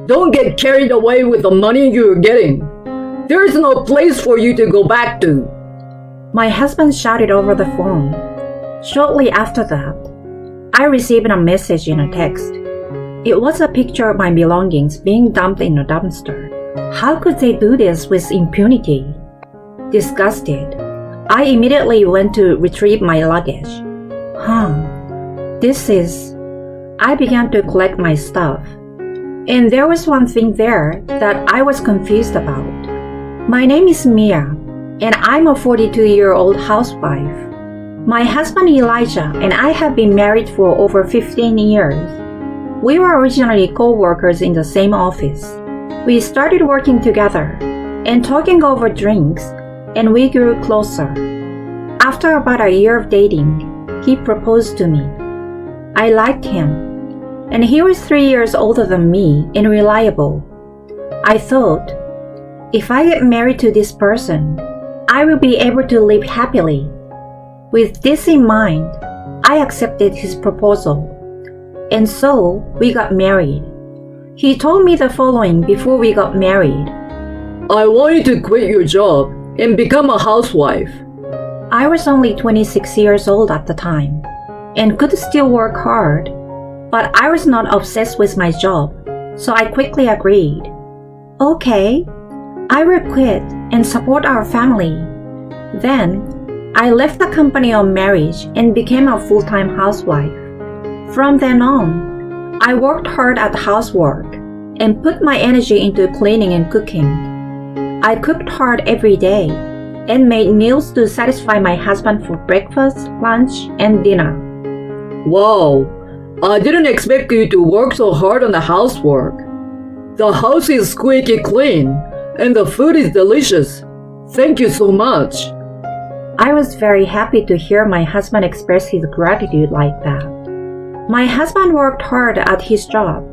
Don't get carried away with the money you're getting. There is no place for you to go back to. My husband shouted over the phone. Shortly after that, I received a message in a text. It was a picture of my belongings being dumped in a dumpster. How could they do this with impunity? Disgusted, I immediately went to retrieve my luggage. I began to collect my stuff. And there was one thing there that I was confused about. My name is Mia, and I'm a 42-year-old housewife. My husband Elijah and I have been married for over 15 years. We were originally co-workers in the same office. We started working together and talking over drinks, and we grew closer. After about a year of dating, he proposed to me. I liked him, and he was 3 years older than me and reliable. I thought, if I get married to this person, I will be able to live happily. With this in mind, I accepted his proposal, and so we got married. He told me the following before we got married. I want you to quit your job and become a housewife. I was only 26 years old at the time and could still work hard, but I was not obsessed with my job, so I quickly agreed. Okay, I will quit and support our family. Then, I left the company on marriage and became a full-time housewife. From then on, I worked hard at housework and put my energy into cleaning and cooking. I cooked hard every day and made meals to satisfy my husband for breakfast, lunch, and dinner. Wow, I didn't expect you to work so hard on the housework. The house is squeaky clean and the food is delicious. Thank you so much. I was very happy to hear my husband express his gratitude like that. My husband worked hard at his job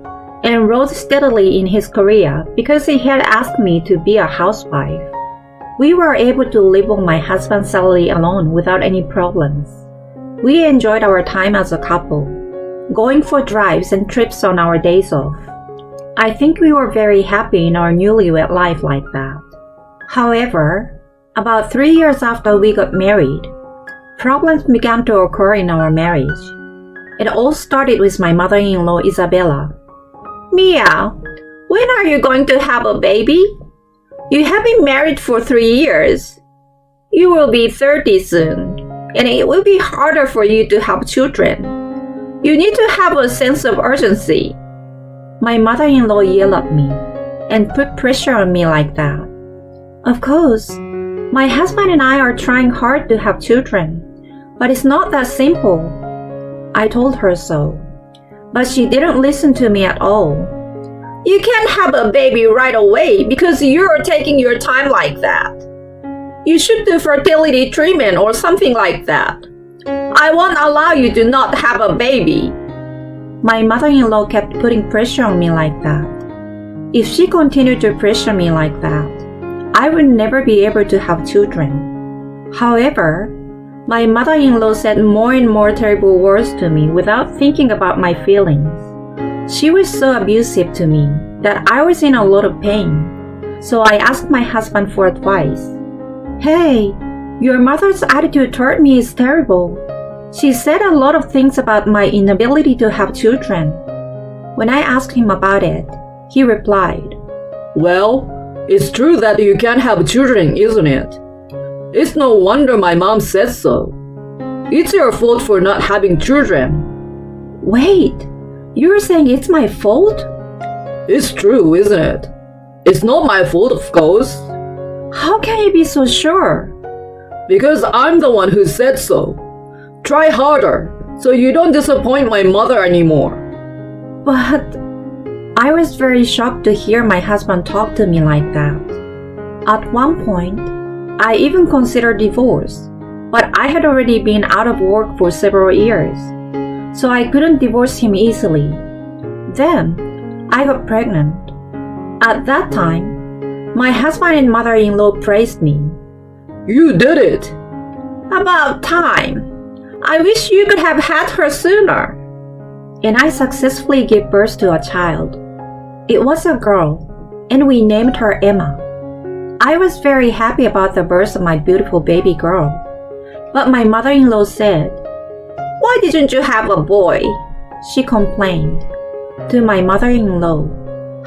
and rose steadily in his career because he had asked me to be a housewife. We were able to live on my husband's salary alone without any problems. We enjoyed our time as a couple, going for drives and trips on our days off. I think we were very happy in our newlywed life like that. However, about 3 years after we got married, problems began to occur in our marriage. It all started with my mother-in-law Isabella. Mia, when are you going to have a baby? You have been married for 3 years. You will be 30 soon, and it will be harder for you to have children. You need to have a sense of urgency. My mother-in-law yelled at me and put pressure on me like that. Of course, my husband and I are trying hard to have children, but it's not that simple. I told her so, but she didn't listen to me at all. You can't have a baby right away because you're taking your time like that. You should do fertility treatment or something like that. I won't allow you to not have a baby. My mother-in-law kept putting pressure on me like that. If she continued to pressure me like that, I would never be able to have children. However, my mother-in-law said more and more terrible words to me without thinking about my feelings. She was so abusive to me that I was in a lot of pain, so I asked my husband for advice. Hey, your mother's attitude toward me is terrible. She said a lot of things about my inability to have children. When I asked him about it, he replied, Well, it's true that you can't have children, isn't it? It's no wonder my mom said so. It's your fault for not having children. Wait, you're saying it's my fault? It's true, isn't it? It's not my fault, of course. How can you be so sure? Because I'm the one who said so. Try harder, so you don't disappoint my mother anymore. But I was very shocked to hear my husband talk to me like that. At one point, I even considered divorce, but I had already been out of work for several years, so I couldn't divorce him easily. Then, I got pregnant. At that time, my husband and mother-in-law praised me. You did it! About time! I wish you could have had her sooner. And I successfully gave birth to a child. It was a girl, and we named her Emma. I was very happy about the birth of my beautiful baby girl. But my mother-in-law said, "Why didn't you have a boy?" She complained. To my mother-in-law,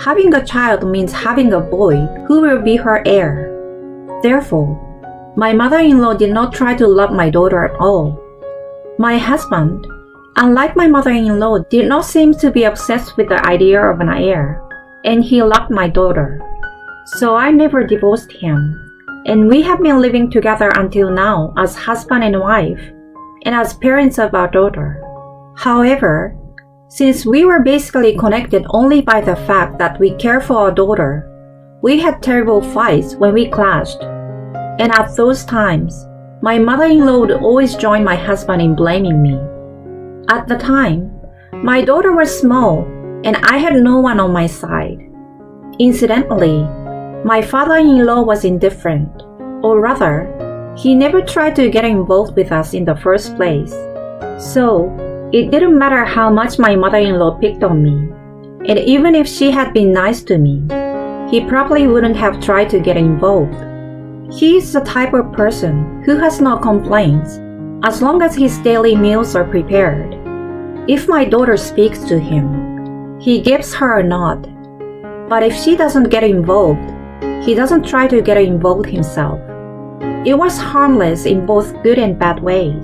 having a child means having a boy who will be her heir. Therefore, my mother-in-law did not try to love my daughter at all. My husband, unlike my mother-in-law, did not seem to be obsessed with the idea of an heir, and he loved my daughter. So I never divorced him, and we have been living together until now as husband and wife, and as parents of our daughter. However, since we were basically connected only by the fact that we care for our daughter, we had terrible fights when we clashed. And at those times, my mother-in-law would always join my husband in blaming me. At the time, my daughter was small and I had no one on my side. Incidentally, my father-in-law was indifferent, or rather, he never tried to get involved with us in the first place. So, it didn't matter how much my mother-in-law picked on me, and even if she had been nice to me, he probably wouldn't have tried to get involved. He is the type of person who has no complaints as long as his daily meals are prepared. If my daughter speaks to him, he gives her a nod. But if she doesn't get involved, he doesn't try to get involved himself. It was harmless in both good and bad ways.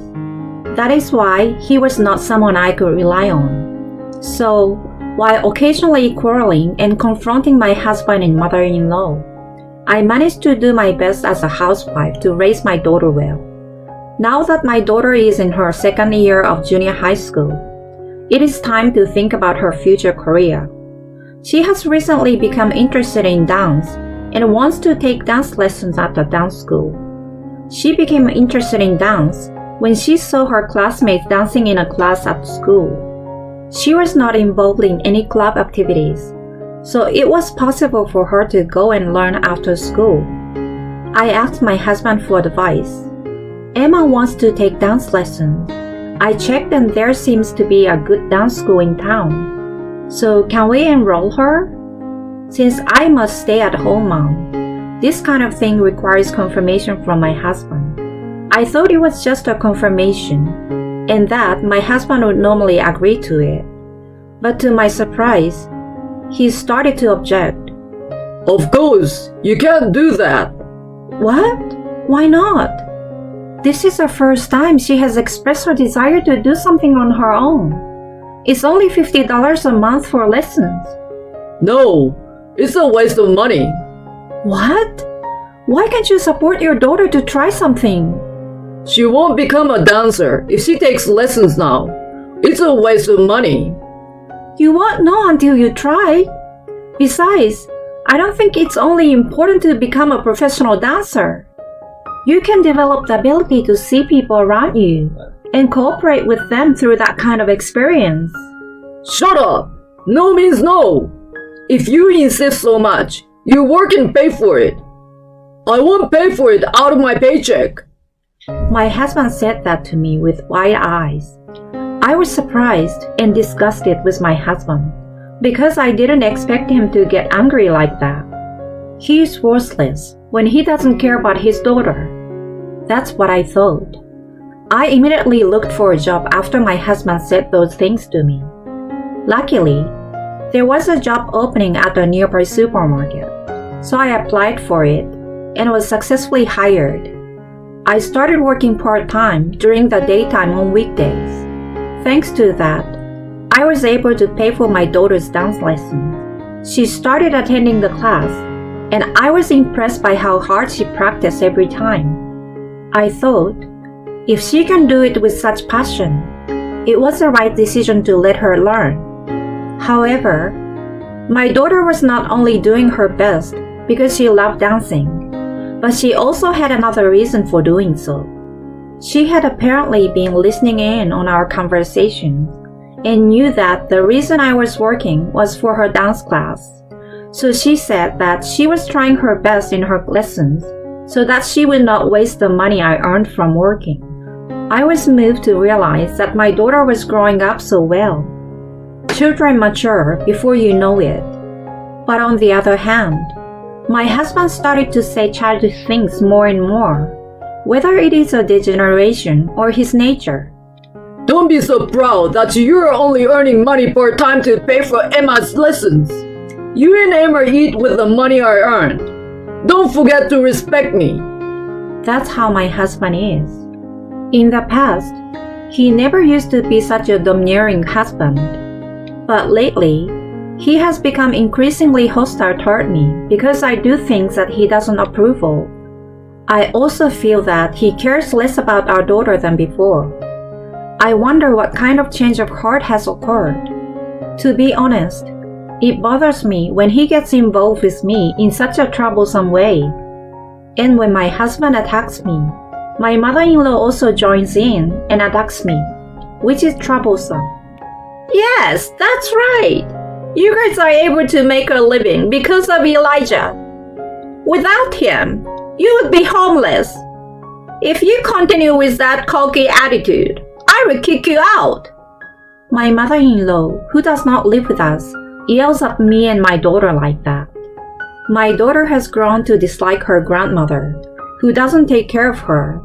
That is why he was not someone I could rely on. So, while occasionally quarreling and confronting my husband and mother-in-law, I managed to do my best as a housewife to raise my daughter well. Now that my daughter is in her second year of junior high school, it is time to think about her future career. She has recently become interested in dance and wants to take dance lessons at the dance school. She became interested in dance when she saw her classmates dancing in a class at school. She was not involved in any club activities, so it was possible for her to go and learn after school. I asked my husband for advice. Emma wants to take dance lessons. I checked and there seems to be a good dance school in town. So can we enroll her? Since I must stay at home mom, this kind of thing requires confirmation from my husband. I thought it was just a confirmation, and that my husband would normally agree to it. But to my surprise, he started to object. Of course, you can't do that. What? Why not? This is the first time she has expressed her desire to do something on her own. It's only $50 a month for lessons. No, it's a waste of money. What? Why can't you support your daughter to try something? She won't become a dancer if she takes lessons now. It's a waste of money. You won't know until you try. Besides, I don't think it's only important to become a professional dancer. You can develop the ability to see people around you and cooperate with them through that kind of experience. Shut up! No means no. If you insist so much, you work and pay for it. I won't pay for it out of my paycheck. My husband said that to me with wide eyes. I was surprised and disgusted with my husband because I didn't expect him to get angry like that. He is worthless when he doesn't care about his daughter. That's what I thought. I immediately looked for a job after my husband said those things to me. Luckily, there was a job opening at a nearby supermarket, so I applied for it and was successfully hired. I started working part-time during the daytime on weekdays. Thanks to that, I was able to pay for my daughter's dance lessons. She started attending the class, and I was impressed by how hard she practiced every time. I thought, if she can do it with such passion, it was the right decision to let her learn. However, my daughter was not only doing her best because she loved dancing, but she also had another reason for doing so. She had apparently been listening in on our conversations and knew that the reason I was working was for her dance class. So she said that she was trying her best in her lessons so that she would not waste the money I earned from working. I was moved to realize that my daughter was growing up so well. Children mature before you know it. But on the other hand, my husband started to say childish things more and more, whether it is a degeneration or his nature. Don't be so proud that you're only earning money part-time to pay for Emma's lessons. You and Emma eat with the money I earn. Don't forget to respect me. That's how my husband is. In the past, he never used to be such a domineering husband. But lately, he has become increasingly hostile toward me because I do things that he doesn't approve of. I also feel that he cares less about our daughter than before. I wonder what kind of change of heart has occurred. To be honest, it bothers me when he gets involved with me in such a troublesome way. And when my husband attacks me, my mother-in-law also joins in and attacks me, which is troublesome. Yes, that's right. You guys are able to make a living because of Elijah. Without him, you would be homeless. If you continue with that cocky attitude, I will kick you out. My mother-in-law, who does not live with us, yells at me and my daughter like that. My daughter has grown to dislike her grandmother, who doesn't take care of her.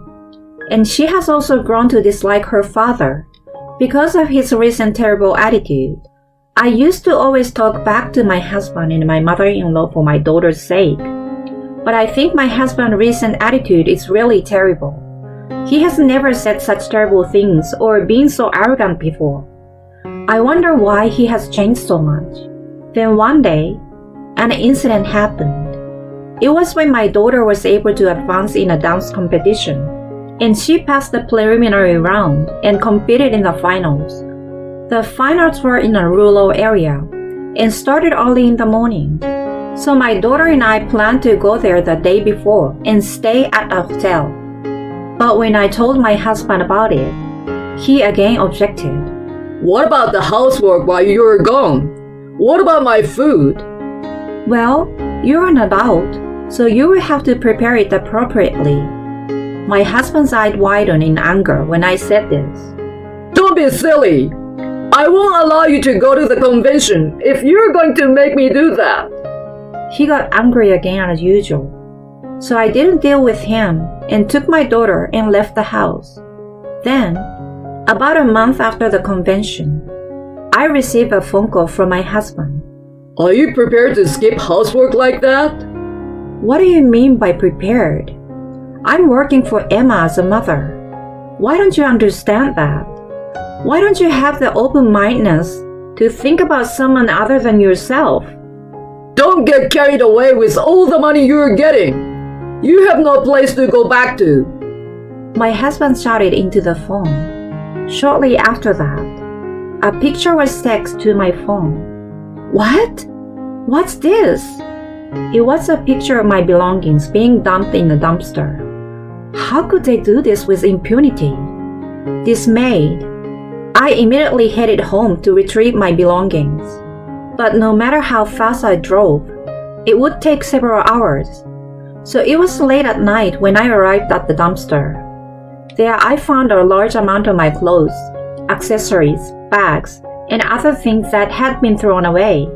And she has also grown to dislike her father because of his recent terrible attitude. I used to always talk back to my husband and my mother-in-law for my daughter's sake. But I think my husband's recent attitude is really terrible. He has never said such terrible things or been so arrogant before. I wonder why he has changed so much. Then one day, an incident happened. It was when my daughter was able to advance in a dance competition, and she passed the preliminary round and competed in the finals. The finals were in a rural area and started early in the morning. So my daughter and I planned to go there the day before and stay at a hotel. But when I told my husband about it, he again objected. What about the housework while you're gone? What about my food? Well, you're an adult, so you will have to prepare it appropriately. My husband's eyes widened in anger when I said this. Don't be silly. I won't allow you to go to the convention if you're going to make me do that. He got angry again as usual. So I didn't deal with him and took my daughter and left the house. Then, about a month after the convention, I received a phone call from my husband. Are you prepared to skip housework like that? What do you mean by prepared? I'm working for Emma as a mother. Why don't you understand that? Why don't you have the open-mindedness to think about someone other than yourself? Don't get carried away with all the money you're getting. You have no place to go back to. My husband shouted into the phone. Shortly after that, a picture was texted to my phone. What? What's this? It was a picture of my belongings being dumped in a dumpster. How could they do this with impunity? Dismayed, I immediately headed home to retrieve my belongings. But no matter how fast I drove, it would take several hours. So it was late at night when I arrived at the dumpster. There I found a large amount of my clothes, accessories, bags, and other things that had been thrown away.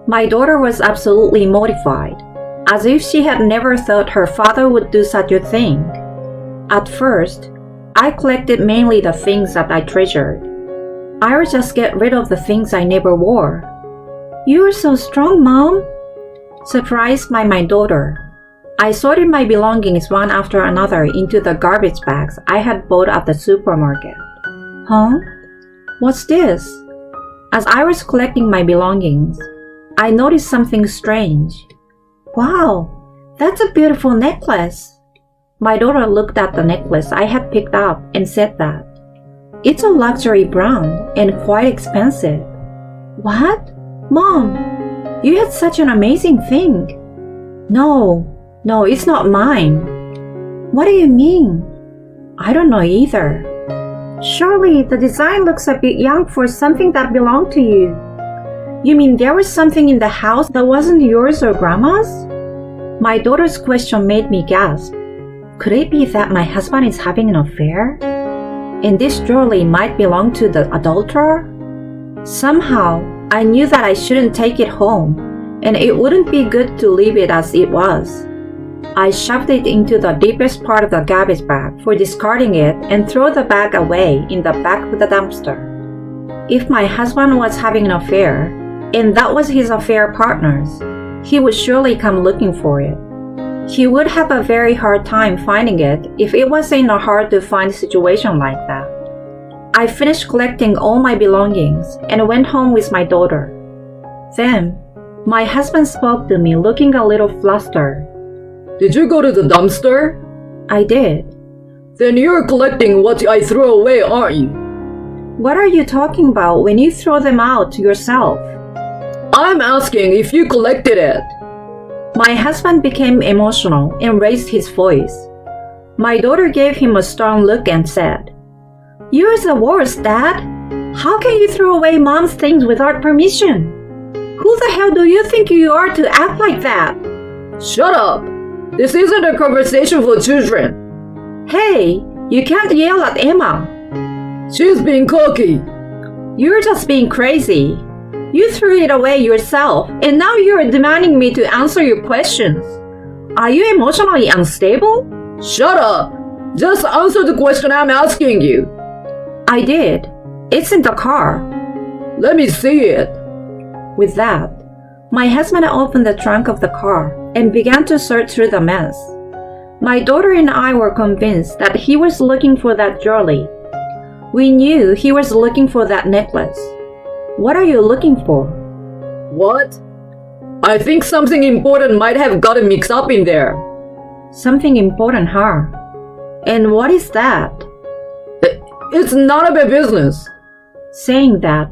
My daughter was absolutely mortified, as if she had never thought her father would do such a thing. At first, I collected mainly the things that I treasured. I would just get rid of the things I never wore. You are so strong, Mom. Surprised by my daughter, I sorted my belongings one after another into the garbage bags I had bought at the supermarket. Huh? What's this? As I was collecting my belongings, I noticed something strange. Wow, that's a beautiful necklace. My daughter looked at the necklace I had picked up and said that it's a luxury brand and quite expensive. What? Mom, you had such an amazing thing. No, it's not mine. What do you mean? I don't know either. Surely the design looks a bit young for something that belonged to you. You mean there was something in the house that wasn't yours or Grandma's? My daughter's question made me gasp. Could it be that my husband is having an affair? And this jewelry might belong to the adulterer? Somehow, I knew that I shouldn't take it home and it wouldn't be good to leave it as it was. I shoved it into the deepest part of the garbage bag for discarding it and threw the bag away in the back of the dumpster. If my husband was having an affair, and that was his affair partner's, he would surely come looking for it. He would have a very hard time finding it if it was in a hard-to-find situation like that. I finished collecting all my belongings and went home with my daughter. Then, my husband spoke to me looking a little flustered. Did you go to the dumpster? I did. Then you're collecting what I threw away, aren't you? What are you talking about when you throw them out yourself? I'm asking if you collected it. My husband became emotional and raised his voice. My daughter gave him a stern look and said, "You're the worst, Dad. How can you throw away Mom's things without permission? Who the hell do you think you are to act like that?" Shut up! This isn't a conversation for children. Hey, you can't yell at Emma. She's being cocky. You're just being crazy. You threw it away yourself, and now you're demanding me to answer your questions. Are you emotionally unstable? Shut up! Just answer the question I'm asking you. I did. It's in the car. Let me see it. With that, my husband opened the trunk of the car and began to search through the mess. My daughter and I were convinced that he was looking for that jewelry. We knew he was looking for that necklace. What are you looking for? What? I think something important might have gotten mixed up in there. Something important, huh? And what is that? It's none of my business. Saying that,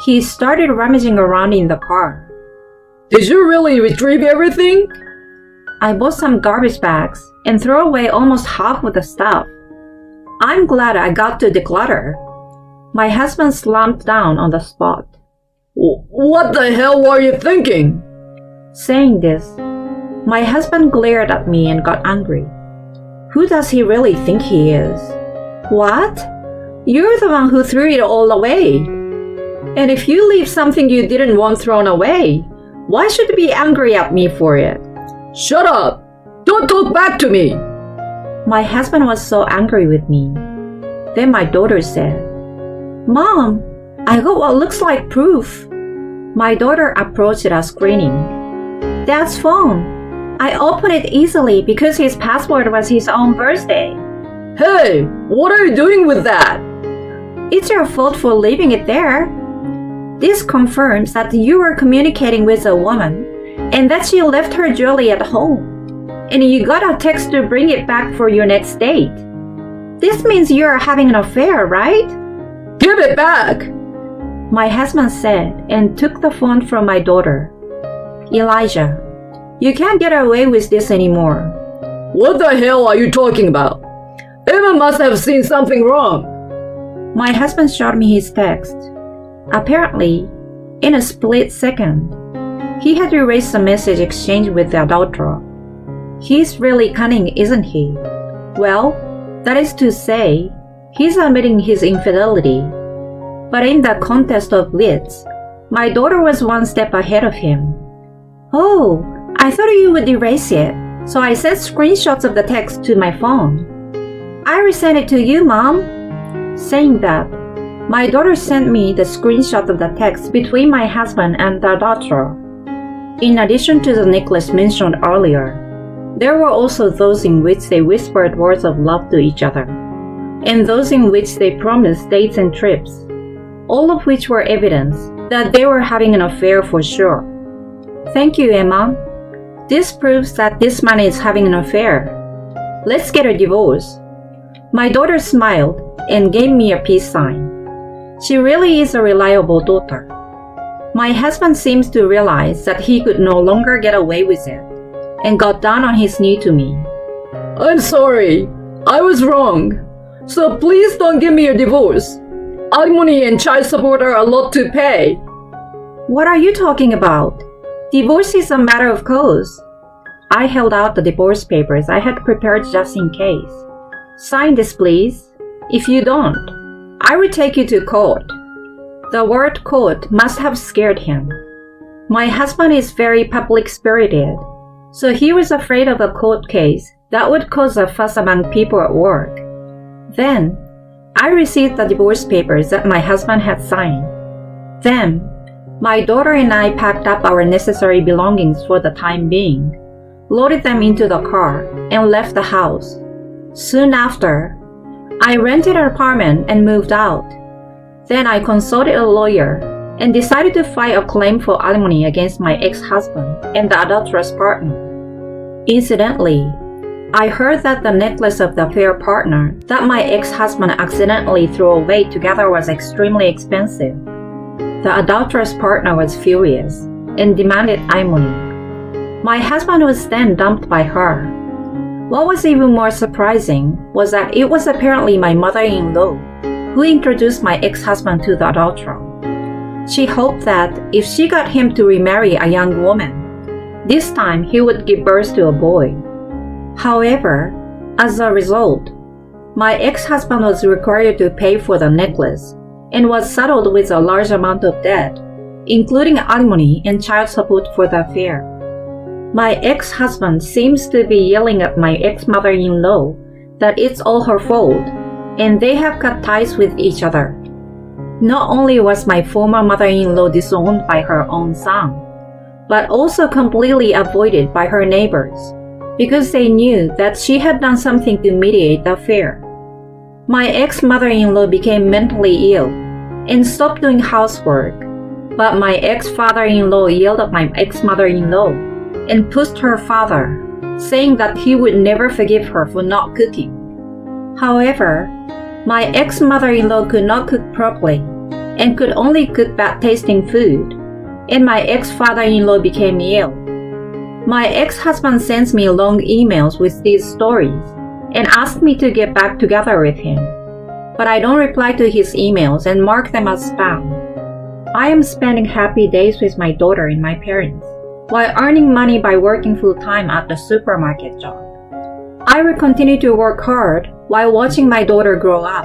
he started rummaging around in the car. Did you really retrieve everything? I bought some garbage bags and threw away almost half of the stuff. I'm glad I got to declutter. My husband slumped down on the spot. What the hell were you thinking? Saying this, my husband glared at me and got angry. Who does he really think he is? What? You're the one who threw it all away. And if you leave something you didn't want thrown away, why should you be angry at me for it? Shut up! Don't talk back to me! My husband was so angry with me. Then my daughter said, "Mom, I got what looks like proof." My daughter approached us grinning. "Dad's phone. I opened it easily because his password was his own birthday." Hey, what are you doing with that? It's your fault for leaving it there. This confirms that you were communicating with a woman and that she left her jewelry at home. And you got a text to bring it back for your next date. This means you are having an affair, right? Give it back! My husband said and took the phone from my daughter. "Elijah, you can't get away with this anymore." What the hell are you talking about? Emma must have seen something wrong. My husband showed me his text. Apparently, in a split second, he had erased the message exchanged with the adulterer. He's really cunning, isn't he? Well, that is to say, he's admitting his infidelity. But in the contest of wits, my daughter was one step ahead of him. "Oh, I thought you would erase it, so I sent screenshots of the text to my phone." "I resent it to you, Mom." Saying that, my daughter sent me the screenshot of the text between my husband and the adulterer. In addition to the necklace mentioned earlier, there were also those in which they whispered words of love to each other, and those in which they promised dates and trips, all of which were evidence that they were having an affair for sure. "Thank you, Emma. This proves that this man is having an affair. Let's get a divorce." My daughter smiled and gave me a peace sign. She really is a reliable daughter. My husband seems to realize that he could no longer get away with it, and got down on his knee to me. I'm sorry. I was wrong. So please don't give me a divorce. Alimony and child support are a lot to pay. What are you talking about? Divorce is a matter of course. I held out the divorce papers I had prepared just in case. "Sign this, please. If you don't, I will take you to court." The word court must have scared him. My husband is very public-spirited, so he was afraid of a court case that would cause a fuss among people at work. Then, I received the divorce papers that my husband had signed. Then, my daughter and I packed up our necessary belongings for the time being, loaded them into the car, and left the house. Soon after, I rented an apartment and moved out. Then I consulted a lawyer and decided to file a claim for alimony against my ex-husband and the adulterous partner. Incidentally, I heard that the necklace of the affair partner that my ex-husband accidentally threw away together was extremely expensive. The adulterous partner was furious and demanded alimony. My husband was then dumped by her. What was even more surprising was that it was apparently my mother-in-law who introduced my ex-husband to the adulterer. She hoped that if she got him to remarry a young woman, this time he would give birth to a boy. However, as a result, my ex-husband was required to pay for the necklace and was saddled with a large amount of debt, including alimony and child support for the affair. My ex-husband seems to be yelling at my ex-mother-in-law that it's all her fault, and they have cut ties with each other. Not only was my former mother-in-law disowned by her own son, but also completely avoided by her neighbors, because they knew that she had done something to mediate the affair. My ex-mother-in-law became mentally ill and stopped doing housework, but my ex-father-in-law yelled at my ex-mother-in-law and pushed her father, saying that he would never forgive her for not cooking. However, my ex-mother-in-law could not cook properly and could only cook bad-tasting food, and my ex-father-in-law became ill. My ex-husband sends me long emails with these stories and asked me to get back together with him, but I don't reply to his emails and mark them as spam. I am spending happy days with my daughter and my parents, while earning money by working full-time at the supermarket job. I will continue to work hard while watching my daughter grow up.